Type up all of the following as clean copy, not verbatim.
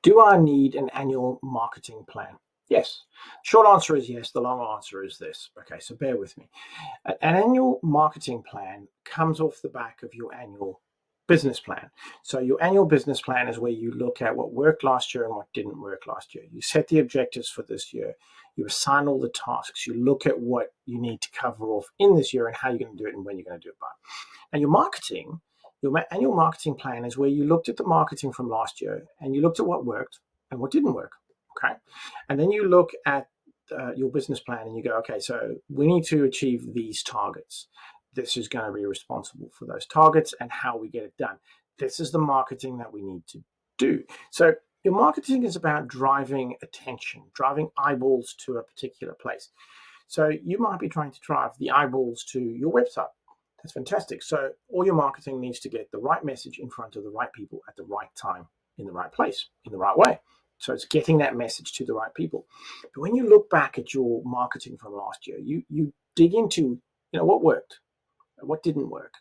Do I need an annual marketing plan? Yes. Short answer is yes. The long answer is this. Okay, so bear with me. An annual marketing plan comes off the back of your annual business plan. So your annual business plan is where you look at what worked last year and what didn't work last year. You set the objectives for this year. You assign all the tasks. You look at what you need to cover off in this year and how you're going to do it and when you're going to do it by. And your annual marketing plan is where you looked at the marketing from last year and you looked at what worked and what didn't work. Okay. And then you look at your business plan and you go, okay, so we need to achieve these targets. This is going to be responsible for those targets and how we get it done. This is the marketing that we need to do. So your marketing is about driving attention, driving eyeballs to a particular place. So you might be trying to drive the eyeballs to your website. That's fantastic. So all your marketing needs to get the right message in front of the right people at the right time, in the right place, in the right way. So it's getting that message to the right people. But when you look back at your marketing from last year, you dig into what worked, what didn't work,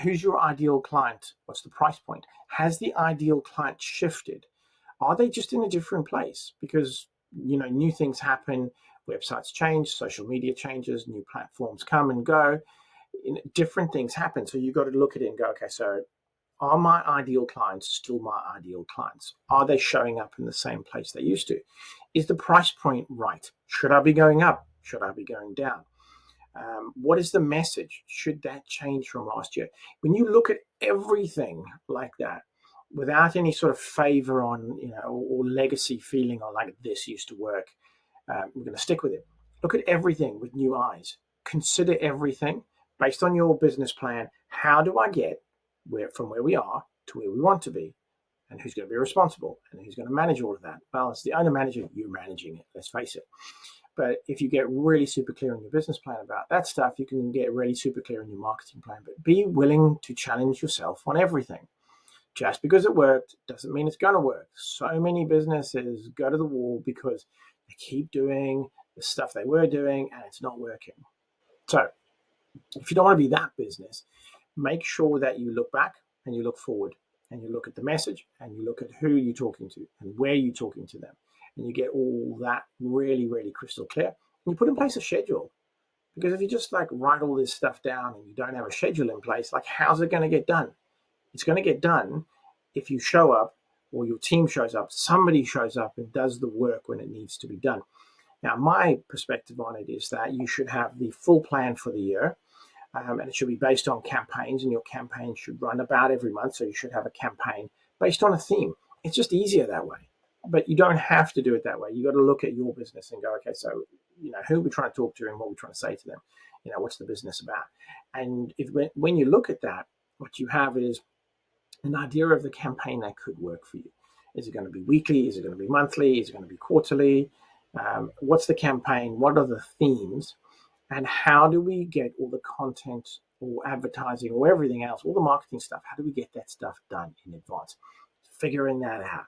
who's your ideal client, what's the price point, has the ideal client shifted, are they just in a different place? Because new things happen, websites change, social media changes, new platforms come and go, different things happen. So you've got to look at it and go, okay, so are my ideal clients still my ideal clients? Are they showing up in the same place they used to? Is the price point right? Should I be going up? Should I be going down? What is the message? Should that change from last year? When you look at everything like that, without any sort of favor on, or legacy feeling on like this used to work, we're going to stick with it. Look at everything with new eyes. Consider everything based on your business plan. How do I get from where we are to where we want to be? And who's going to be responsible? And who's going to manage all of that? Well, it's the owner manager, you're managing it, let's face it. But if you get really super clear on your business plan about that stuff, you can get really super clear on your marketing plan. But be willing to challenge yourself on everything. Just because it worked doesn't mean it's going to work. So many businesses go to the wall because they keep doing the stuff they were doing and it's not working. So if you don't want to be that business, make sure that you look back and you look forward and you look at the message and you look at who you're talking to and where you're talking to them. And you get all that really, really crystal clear. And you put in place a schedule. Because if you just like write all this stuff down and you don't have a schedule in place, like how's it going to get done? It's going to get done if you show up or your team shows up, somebody shows up and does the work when it needs to be done. Now, my perspective on it is that you should have the full plan for the year, and it should be based on campaigns, and your campaign should run about every month. So you should have a campaign based on a theme. It's just easier that way. But you don't have to do it that way. You got to look at your business and go, okay, so who are we trying to talk to and what we're trying to say to them? What's the business about? And when you look at that, what you have is an idea of the campaign that could work for you. Is it going to be weekly? Is it going to be monthly? Is it going to be quarterly? What's the campaign? What are the themes? And how do we get all the content or advertising or everything else, all the marketing stuff, how do we get that stuff done in advance? Figuring that out.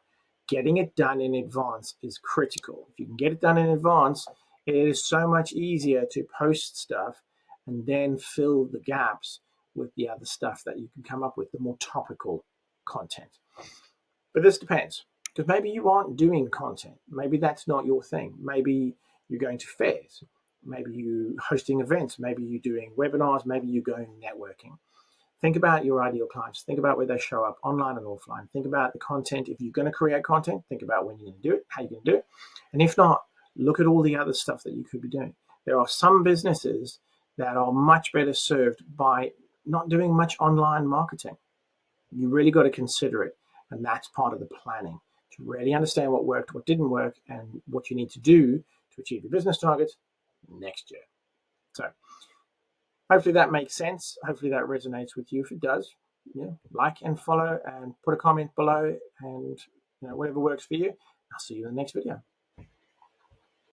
Getting it done in advance is critical. If you can get it done in advance, it is so much easier to post stuff and then fill the gaps with the other stuff that you can come up with, the more topical content. But this depends, because maybe you aren't doing content. Maybe that's not your thing. Maybe you're going to fairs. Maybe you're hosting events. Maybe you're doing webinars. Maybe you're going networking. Think about your ideal clients. Think about where they show up online and offline. Think about the content. If you're going to create content, think about when you're going to do it, how you're going to do it. And if not, look at all the other stuff that you could be doing. There are some businesses that are much better served by not doing much online marketing. You really got to consider it. And that's part of the planning, to really understand what worked, what didn't work, and what you need to do to achieve your business targets next year. So hopefully that makes sense. Hopefully that resonates with you. If it does, like and follow and put a comment below, and whatever works for you. I'll see you in the next video.